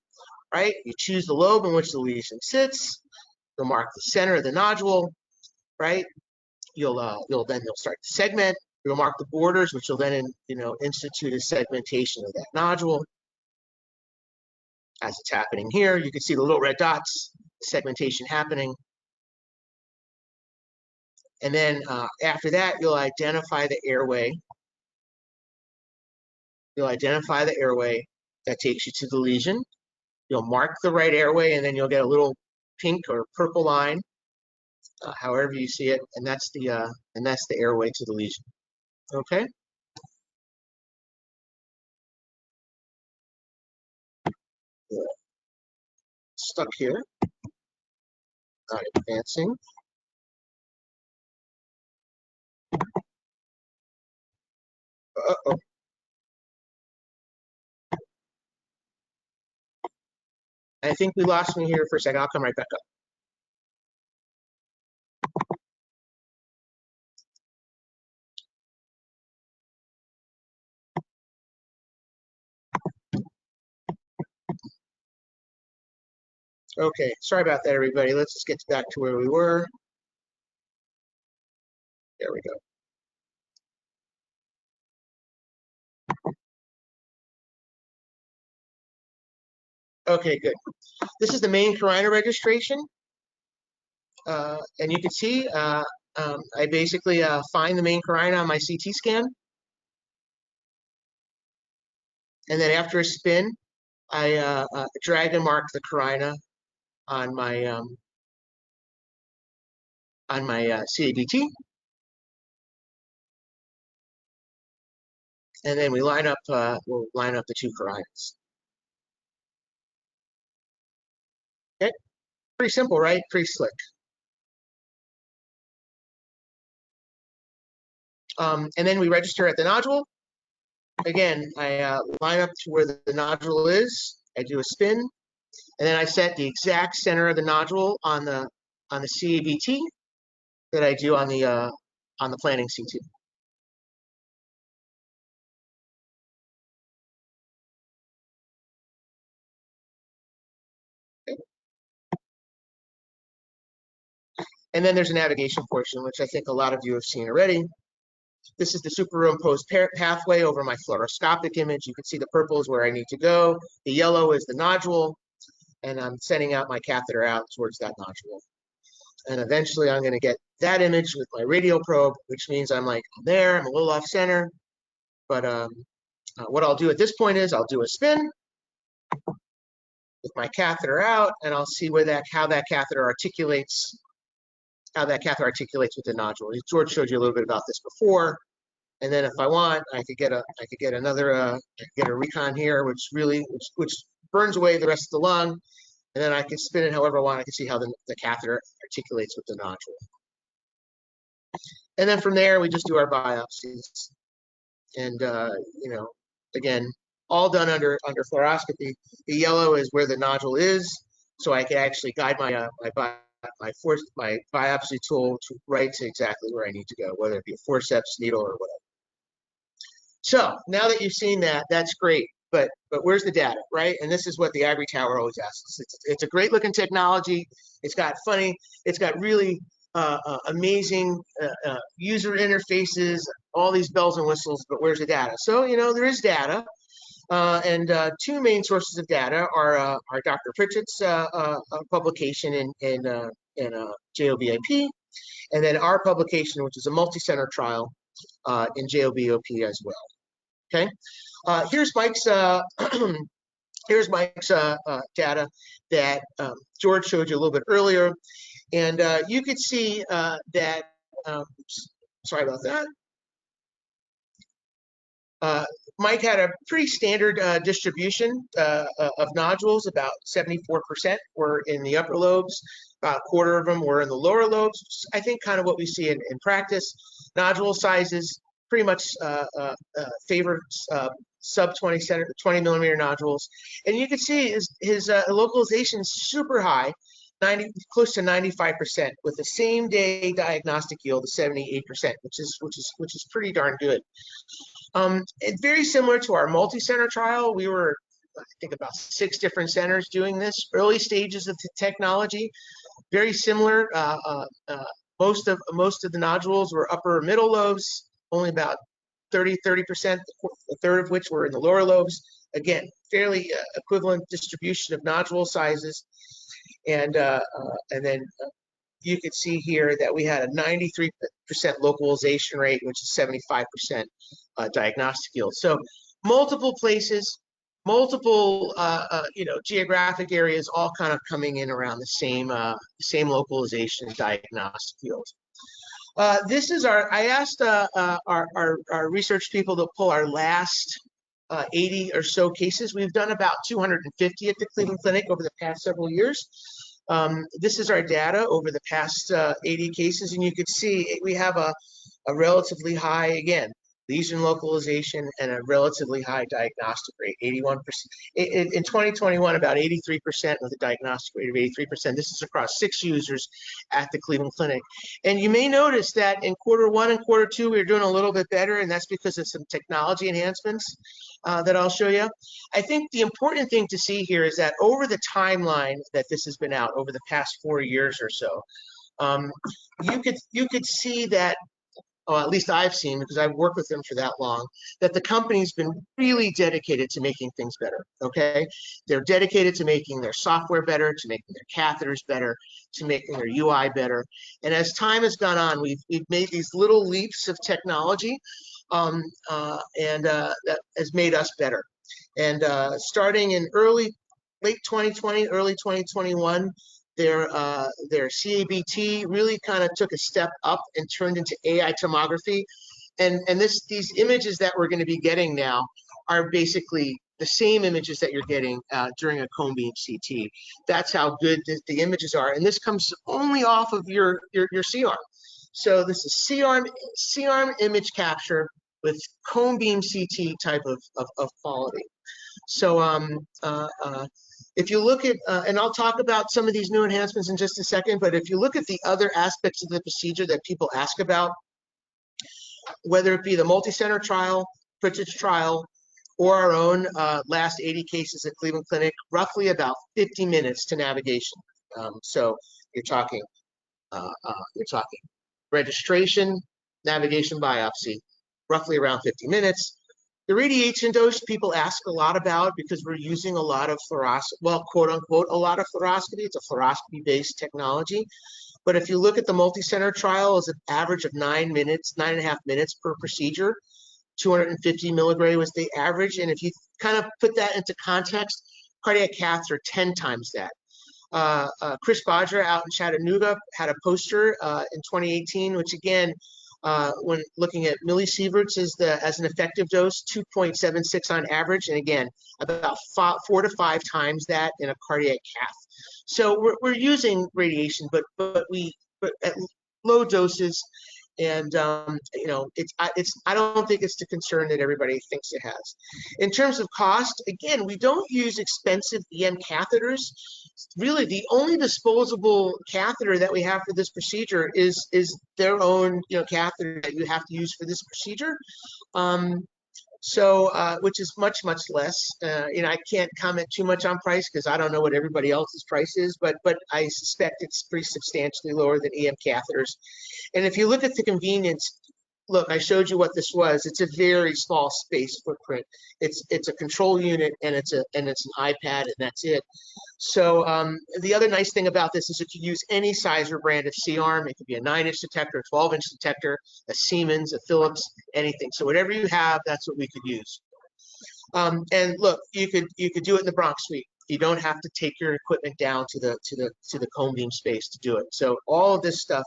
right? You choose the lobe in which the lesion sits. You'll mark the center of the nodule, right? You'll start to segment. You'll mark the borders, which will then institute a segmentation of that nodule. As it's happening here, you can see the little red dots, segmentation happening. And then after that, you'll identify the airway. You'll identify the airway that takes you to the lesion. You'll mark the right airway, and then you'll get a little pink or purple line, however you see it, and that's the airway to the lesion. Okay. Stuck here. Not advancing. Uh-oh. I think we lost me here for a second. I'll come right back up. Okay, sorry about that, everybody. Let's just get back to where we were. There we go. Okay, good. This is the main carina registration. And you can see I basically find the main carina on my CT scan. And then after a spin, I drag and mark the carina on my CABT. And then we'll line up the 2 carinas. Okay, pretty simple, right? Pretty slick. And then we register at the nodule. Again, I line up to where the nodule is. I do a spin, and then I set the exact center of the nodule on the CABT that I do on the planning CT. Okay. And then there's a navigation portion, which I think a lot of you have seen already. This is the superimposed pathway over my fluoroscopic image. You can see the purple is where I need to go. The yellow is the nodule, and I'm sending out my catheter out towards that nodule. And eventually I'm going to get that image with my radial probe, which means I'm there, I'm a little off center. But what I'll do at this point is I'll do a spin with my catheter out, and I'll see how that catheter articulates with the nodule. George showed you a little bit about this before. And then if I want, I could get a recon here, which burns away the rest of the lung. And then I can spin it however I want. I can see how the catheter articulates with the nodule. And then from there, we just do our biopsies. And again, all done under fluoroscopy. The yellow is where the nodule is, so I can actually guide my biopsy tool right to exactly where I need to go, whether it be a forceps, needle, or whatever. So now that you've seen that, that's great. But where's the data, right? And this is what the Ivory Tower always asks. It's a great looking technology. It's got really amazing user interfaces, all these bells and whistles, but where's the data? So, there is data. And 2 main sources of data are Dr. Pritchett's publication in JOVIP, And then our publication, which is a multi-center trial in JOBOP as well. Okay, here's Mike's here's Mike's data that George showed you a little bit earlier, and you could see that. Sorry about that. Mike had a pretty standard distribution of nodules. About 74% were in the upper lobes, about a quarter of them were in the lower lobes. I think kind of what we see in practice. Nodule sizes pretty much favor sub 20 millimeter nodules. And you can see his localization is super high, close to 95%, with the same day diagnostic yield of 78%, which is pretty darn good. It's very similar to our multi-center trial. We were, I think, about 6 different centers doing this. Early stages of the technology, very similar. Most of the nodules were upper or middle lobes, only about 30%, a third of which were in the lower lobes. Again, fairly equivalent distribution of nodule sizes. And then you can see here that we had a 93% localization rate, which is 75% diagnostic yield. So multiple places, multiple geographic areas, all kind of coming in around the same localization diagnostic yield. This is I asked our research people to pull our last 80 or so cases. We've done about 250 at the Cleveland Clinic over the past several years. This is our data over the past 80 cases, and you can see we have a relatively high, again, lesion localization and a relatively high diagnostic rate, 81%. In 2021, about 83% with a diagnostic rate of 83%. This is across 6 users at the Cleveland Clinic. And you may notice that in Q1 and Q2, we were doing a little bit better, and that's because of some technology enhancements that I'll show you. I think the important thing to see here is that over the timeline that this has been out, over the past 4 years or so, you could see that, or at least I've seen, because I've worked with them for that long, that the company's been really dedicated to making things better, okay? They're dedicated to making their software better, to making their catheters better, to making their UI better. And as time has gone on, we've made these little leaps of technology, and that has made us better. And starting in late 2020, early 2021, their CABT really kind of took a step up and turned into AI tomography. And these images that we're going to be getting now are basically the same images that you're getting during a Conebeam CT. That's how good the images are. And this comes only off of your C-arm. So this is C-arm image capture with Conebeam CT type of quality. So if you look at, and I'll talk about some of these new enhancements in just a second, but if you look at the other aspects of the procedure that people ask about, whether it be the multi-center trial, Pritchard's trial, or our own last 80 cases at Cleveland Clinic, roughly about 50 minutes to navigation. So you're talking registration, navigation, biopsy, roughly around 50 minutes. The radiation dose people ask a lot about because we're using a lot of fluoroscopy, well, quote unquote, a lot of fluoroscopy. It's a fluoroscopy-based technology. But if you look at the multi-center trial, it's an average of 9.5 minutes per procedure. 250 milligram was the average. And if you kind of put that into context, cardiac caths are 10 times that. Chris Badra out in Chattanooga had a poster in 2018, which again, when looking at millisieverts as an effective dose, 2.76 on average, and again, about 4 to 5 times that in a cardiac cath. So we're using radiation, but at low doses, and I don't think it's the concern that everybody thinks it has. In terms of cost, again, we don't use expensive EM catheters. Really, the only disposable catheter that we have for this procedure is their own catheter that you have to use for this procedure. Which is much less. I can't comment too much on price because I don't know what everybody else's price is, but I suspect it's pretty substantially lower than EM catheters. And if you look at the convenience, look, I showed you what this was. It's a very small space footprint. It's a control unit and it's an iPad and that's it. So the other nice thing about this is that you use any size or brand of C-arm. It could be a 9-inch detector, a 12-inch detector, a Siemens, a Philips, anything. So whatever you have, that's what we could use. And look, you could do it in the Bronx suite. You don't have to take your equipment down to the Conebeam space to do it. So all of this stuff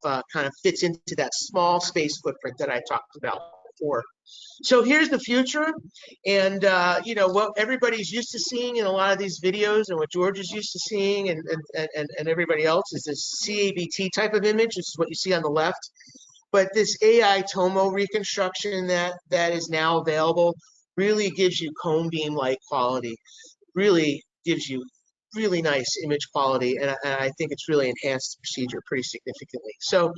kind of fits into that small space footprint that I talked about before. So here's the future, and you know what everybody's used to seeing in a lot of these videos, and what George is used to seeing, and everybody else is this CABT type of image. This is what you see on the left. But this AI tomo reconstruction that is now available really gives you Conebeam-like quality, really gives you really nice image quality, and I think it's really enhanced the procedure pretty significantly. So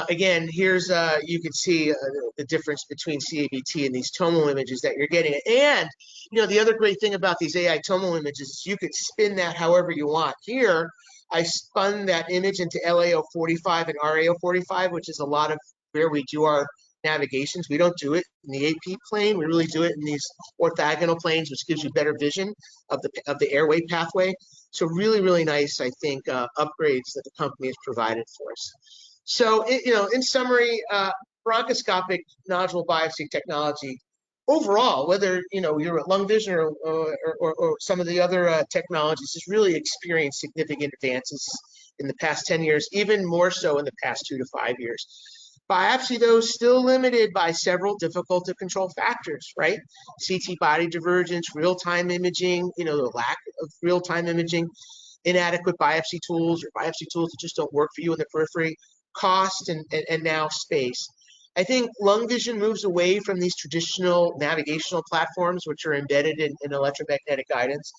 again, here's you can see the difference between CABT and these tomo images that you're getting. And you know, the other great thing about these AI tomo images is you could spin that however you want. Here, I spun that image into LAO45 and RAO45, which is a lot of where we do our navigations. We don't do it in the AP plane. We really do it in these orthogonal planes, which gives you better vision of the airway pathway. So really, really nice, I think, upgrades that the company has provided for us. So, you know, in summary, bronchoscopic nodule biopsy technology overall, whether you know you're at Longvision or some of the other technologies, has really experienced significant advances in the past 10 years, even more so in the past 2 to 5 years. Biopsy, though, still limited by several difficult to control factors, right? CT body divergence, real-time imaging, you know, the lack of real-time imaging, inadequate biopsy tools, or biopsy tools that just don't work for you in the periphery, cost, and now space. I think Longvision moves away from these traditional navigational platforms, which are embedded in electromagnetic guidance.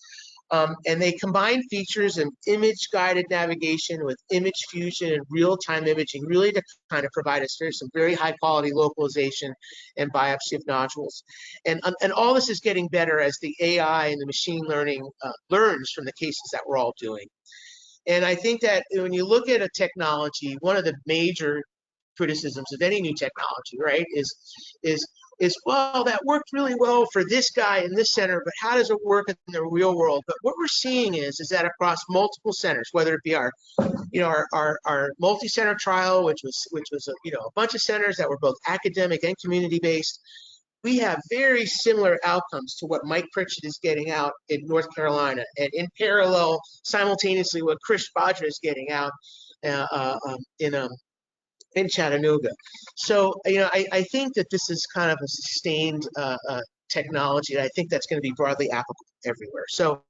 And they combine features of image-guided navigation with image fusion and real-time imaging, really to kind of provide us some very high-quality localization and biopsy of nodules. And all this is getting better as the AI and the machine learning learns from the cases that we're all doing. And I think that when you look at a technology, one of the major criticisms of any new technology, right, is well, that worked really well for this guy in this center, but how does it work in the real world? But what we're seeing is that across multiple centers, whether it be our multi-center trial, which was a bunch of centers that were both academic and community-based, we have very similar outcomes to what Mike Pritchett is getting out in North Carolina, and in parallel, simultaneously, what Chris Bodger is getting out in Chattanooga. So, you know, I think that this is kind of a sustained technology, and I think that's going to be broadly applicable everywhere. So,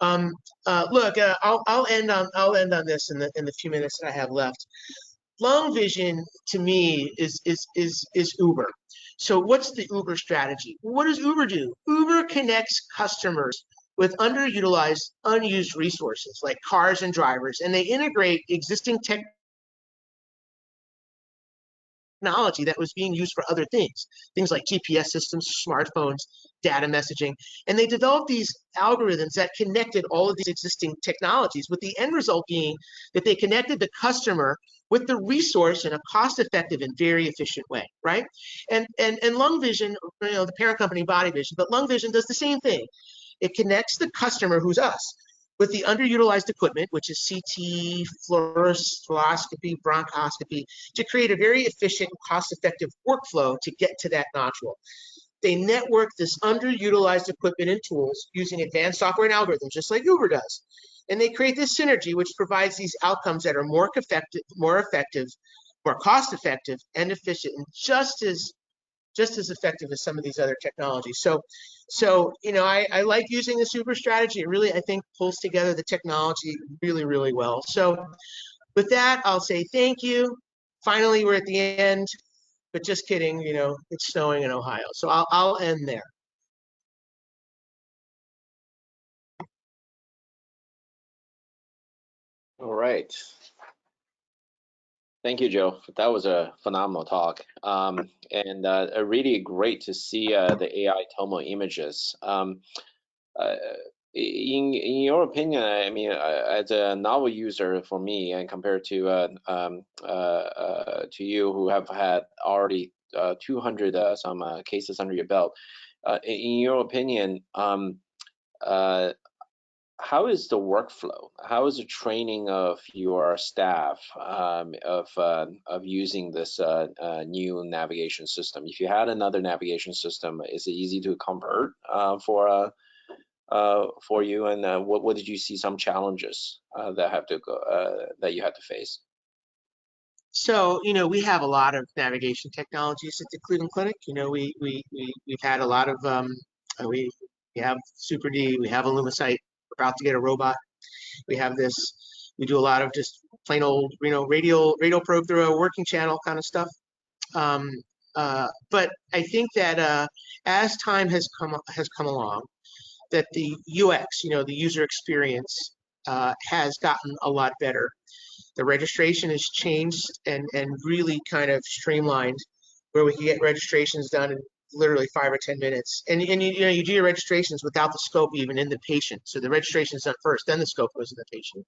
look, I'll end on this in the few minutes that I have left. Longvision, to me, is Uber. So what's the Uber strategy? What does Uber do? Uber connects customers with underutilized, unused resources like cars and drivers, and they integrate existing technology that was being used for other things like GPS systems, smartphones, data messaging, and they developed these algorithms that connected all of these existing technologies, with the end result being that they connected the customer with the resource in a cost-effective and very efficient way, right? And Longvision, you know, the parent company Body Vision, but Longvision does the same thing. It connects the customer, who's us, with the underutilized equipment, which is CT, fluoroscopy, bronchoscopy, to create a very efficient and cost-effective workflow to get to that nodule. They network this underutilized equipment and tools using advanced software and algorithms, just like Uber does. And they create this synergy, which provides these outcomes that are more effective, more cost-effective, and efficient, and just as effective as some of these other technologies. So you know, I like using the Uber strategy. It really, I think, pulls together the technology really, really well. So with that, I'll say thank you. Finally, we're at the end, but just kidding, you know, it's snowing in Ohio. So I'll end there. All right. Thank you, Joe. That was a phenomenal talk, and really great to see the AI tomo images. In your opinion, I mean, as a novel user for me, and compared to you who have had already 200 some cases under your belt, in your opinion, how is the workflow? How is the training of your staff of using this new navigation system? If you had another navigation system, is it easy to convert for you? And what did you see some challenges that you had to face? So, we have a lot of navigation technologies at the Cleveland Clinic. We've had a lot of, we have Super D, we have Illumicite, we're about to get a robot. We have this, we do a lot of just plain old, radial probe through a working channel kind of stuff. But I think that as time has come along, that the UX, the user experience, has gotten a lot better. The registration has changed and really kind of streamlined, where we can get registrations done in literally 5 or 10 minutes. And you do your registrations without the scope even in the patient. So the registration is done first, then the scope goes in the patient.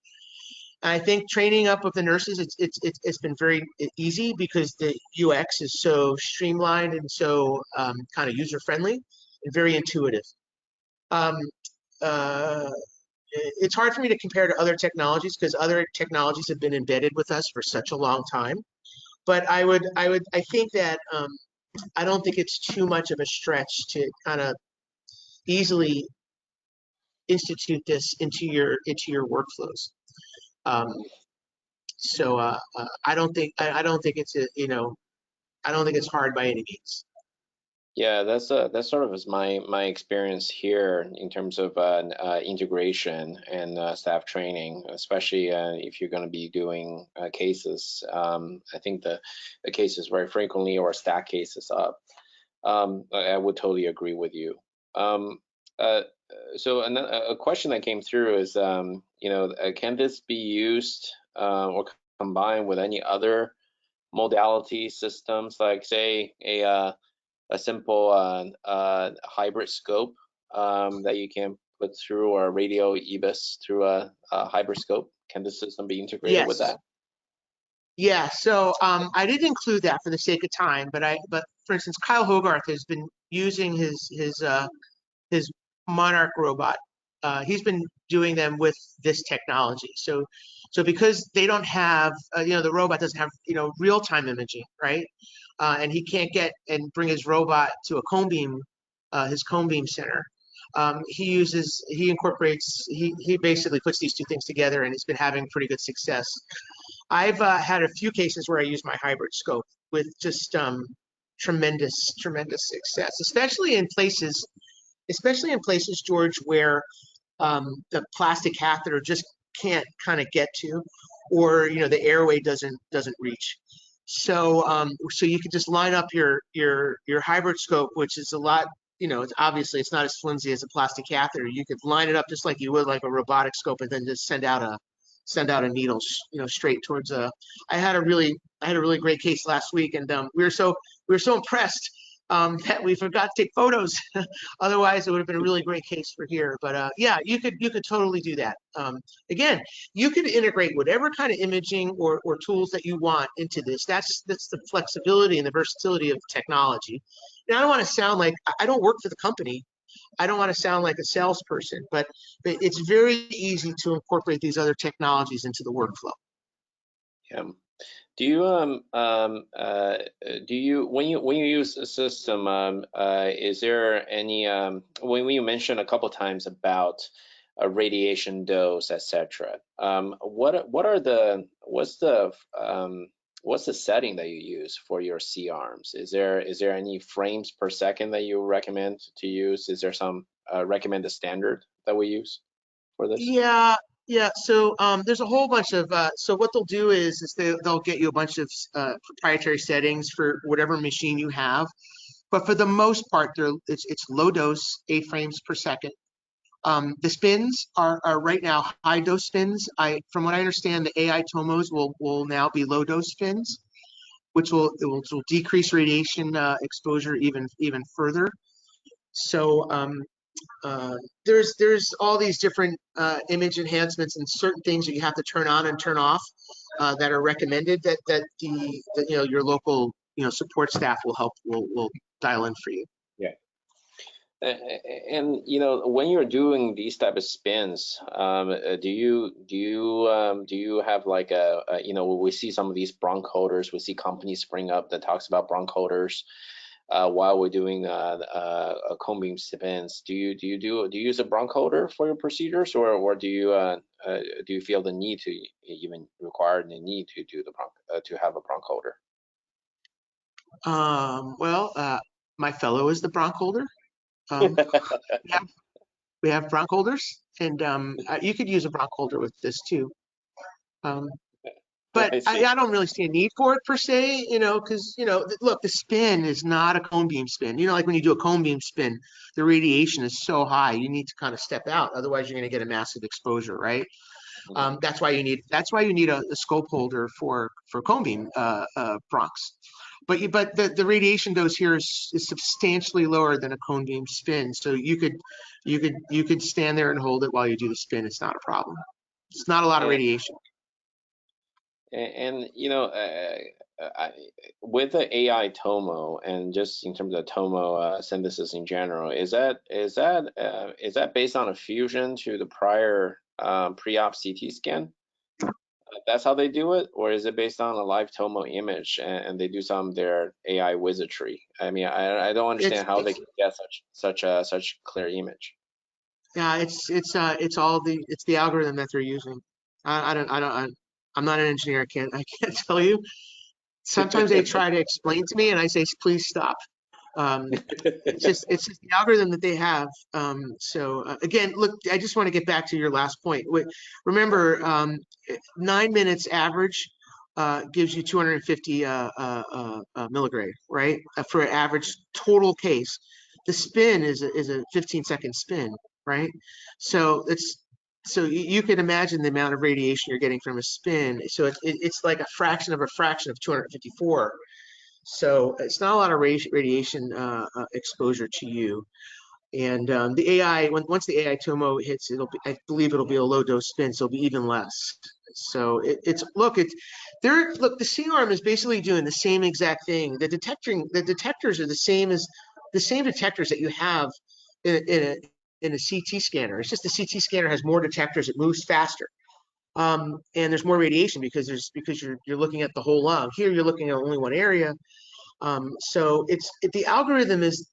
And I think training up of the nurses, it's been very easy because the UX is so streamlined and so kind of user friendly and very intuitive. It's hard for me to compare to other technologies because other technologies have been embedded with us for such a long time. But I think that I don't think it's too much of a stretch to kind of easily institute this into your workflows. So I don't think it's I don't think it's hard by any means. Yeah, that's sort of is my experience here in terms of integration and staff training, especially if you're going to be doing cases. I think the cases very frequently or stack cases up. I would totally agree with you. So a question that came through is, can this be used or combined with any other modality systems, like say a simple hybrid scope that you can put through, or a radio EBIS through a hybrid scope? Can the system be integrated with that? Yeah, so I didn't include that for the sake of time, but for instance, Kyle Hogarth has been using his Monarch robot. He's been doing them with this technology. So because they don't have, the robot doesn't have, real-time imaging, right? And he can't get and bring his robot to a Conebeam, his Conebeam center. He basically puts these two things together, and he's been having pretty good success. I've had a few cases where I use my hybrid scope with just tremendous success, especially in places, George, where the plastic catheter just can't kind of get to, or the airway doesn't reach. So so you can just line up your hybrid scope, which is a lot, obviously it's not as flimsy as a plastic catheter. You could line it up just like you would like a robotic scope, and then just send out a needle, straight towards a. I had a really great case last week, and we were so impressed that we forgot to take photos. Otherwise, it would have been a really great case for here. But yeah, you could totally do that. Again, you could integrate whatever kind of imaging or tools that you want into this. That's the flexibility and the versatility of technology. And I don't want to sound like I don't work for the company. I don't want to sound like a salesperson, but it's very easy to incorporate these other technologies into the workflow. Yeah. Do you when you use a system, is there any when you mentioned a couple times about a radiation dose, etc. What's the setting that you use for your C arms? Is there any frames per second that you recommend to use? Is there some recommended standard that we use for this? Yeah. So there's a whole bunch of so what they'll do is they'll get you a bunch of proprietary settings for whatever machine you have, but for the most part, it's low dose, 8 frames per second. The spins are right now high dose spins. From what I understand, the AI Tomos will now be low dose spins, which will decrease radiation exposure even further. So there's all these different image enhancements and certain things that you have to turn on and turn off that are recommended that your local support staff will dial in for you. Yeah. And you know, when you're doing these type of spins, do you have like you know, we see some of these bronch holders, we see companies spring up that talks about bronch holders while we're doing cone beam spins. Do you use a bronch holder for your procedures, or do you feel the need to even require the need to do the bronch to have a bronch holder? Well, my fellow is the bronch holder. We have bronch holders, and you could use a bronch holder with this too. But I don't really see a need for it per se, you know, because, you know, look, the spin is not a cone beam spin. You know, like when you do a cone beam spin, the radiation is so high, you need to kind of step out. Otherwise, you're going to get a massive exposure, right? That's why you need a scope holder for cone beam bronchs. But the radiation dose here is substantially lower than a cone beam spin. So you could stand there and hold it while you do the spin. It's not a problem. It's not a lot of radiation. And you know, with the AI Tomo, and just in terms of Tomo synthesis in general, is that based on a fusion to the prior pre-op CT scan? That's how they do it, or is it based on a live Tomo image and they do some of their AI wizardry? I mean, I don't understand how they can get such clear image. Yeah, it's the algorithm that they're using. I'm not an engineer. I can't tell you. Sometimes they try to explain to me, and I say, please stop. It's just the algorithm that they have. Again, look, I just want to get back to your last point. Remember, 9 minutes average gives you 250 milligray, right? For an average total case. The spin is a 15-second spin, right? So you can imagine the amount of radiation you're getting from a spin. So it's like a fraction of 254. So it's not a lot of radiation exposure to you. And the AI, once the AI Tomo hits, I believe it'll be a low dose spin, so it'll be even less. So the C-arm is basically doing the same exact thing. The detectors are the same detectors that you have in a CT scanner. It's just the CT scanner has more detectors, it moves faster. And there's more radiation because you're looking at the whole lung. Here you're looking at only one area. So the algorithm is,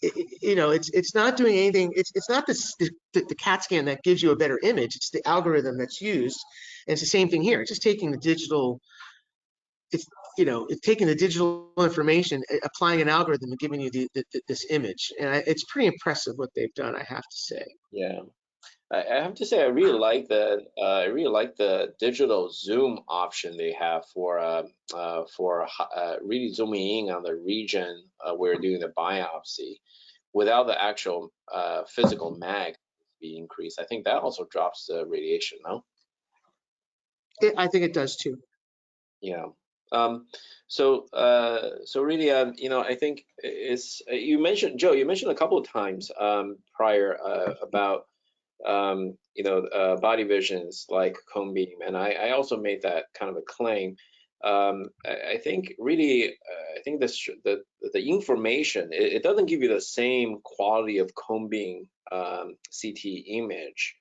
it's not doing anything. It's not the CAT scan that gives you a better image. It's the algorithm that's used. And it's the same thing here. It's just taking the digital. It's taking the digital information, applying an algorithm, and giving you this image. And it's pretty impressive what they've done, I have to say. Yeah. I have to say I really like the digital zoom option they have for really zooming in on the region where you're doing the biopsy without the actual physical mag being increased. I think that also drops the radiation, no? I think it does too. Yeah. So really, I think you mentioned, Joe, you mentioned a couple of times prior about body visions like Conebeam, and I also made that kind of a claim. I think really, the information, it doesn't give you the same quality of Conebeam CT image.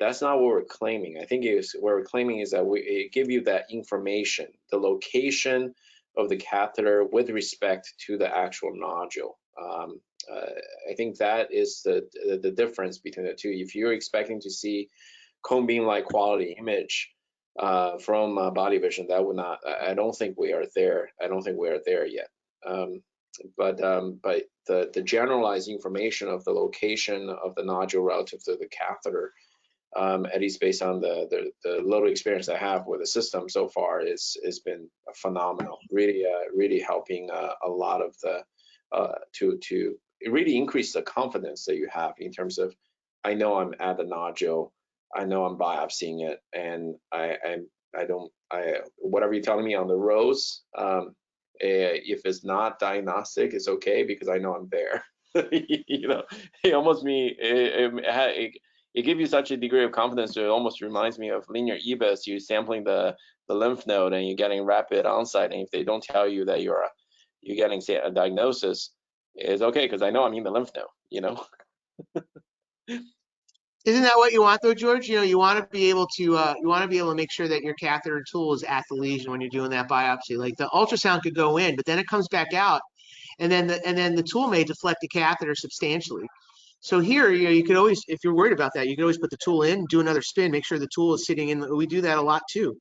That's not what we're claiming. I think what we're claiming is that it give you that information, the location of the catheter with respect to the actual nodule. I think that is the difference between the two. If you're expecting to see Conebeam-like quality image from body vision, that would not. I don't think we are there. I don't think we are there yet. But the generalized information of the location of the nodule relative to the catheter, at least based on the little experience I have with the system so far, has been phenomenal. Really helping a lot of the to really increase the confidence that you have in terms of, I know I'm at the nodule, I know I'm biopsying it, and whatever you're telling me on the rows, if it's not diagnostic, it's okay because I know I'm there. It almost it gives you such a degree of confidence that it almost reminds me of linear EBIS. You're sampling the lymph node and you're getting rapid onset, and if they don't tell you that you're getting, say, a diagnosis, is okay because I know I'm in the lymph node, you know. Isn't that what you want though, George? You know, you want to be able to make sure that your catheter tool is at the lesion when you're doing that biopsy. Like the ultrasound could go in, but then it comes back out, and then the tool may deflect the catheter substantially. So here, you know, you could always, if you're worried about that, you can always put the tool in, do another spin, make sure the tool is sitting in. We do that a lot too.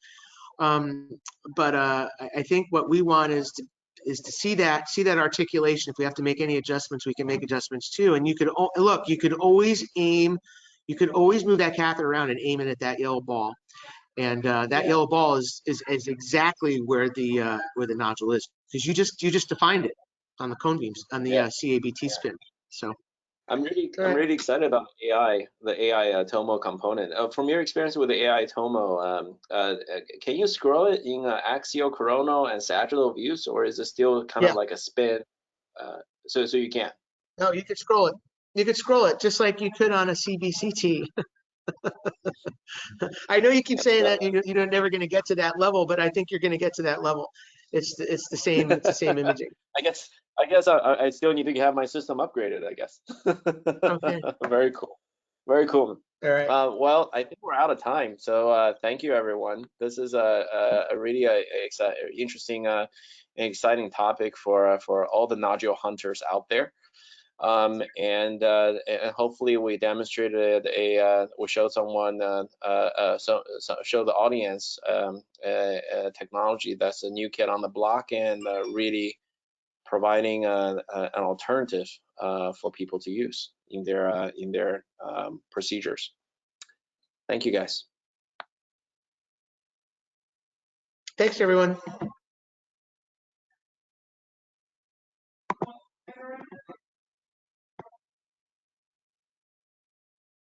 But I think what we want is to see that articulation. If we have to make any adjustments, we can make adjustments too. And you could look, you could always aim, you could always move that catheter around and aim it at that yellow ball. And that yellow ball is exactly where the nodule is, because you just defined it on the Conebeams on the CABT spin. So. I'm really excited about AI, the AI Tomo component. From your experience with the AI Tomo, can you scroll it in axial, coronal, and sagittal views, or is it still kind of like a spin? So you can't. No, you could scroll it. You could scroll it just like you could on a CBCT. I know you keep saying that you're never going to get to that level, but I think you're going to get to that level. It's the same imaging. I guess I still need to have my system upgraded, I guess. Okay. Very cool. Very cool. All right. Well, I think we're out of time. So thank you, everyone. This is a really interesting and exciting topic for all the nodule hunters out there. And hopefully we demonstrated we showed someone, show the audience a technology that's a new kid on the block and really providing an alternative for people to use in their procedures. Thank you, guys. Thanks, everyone.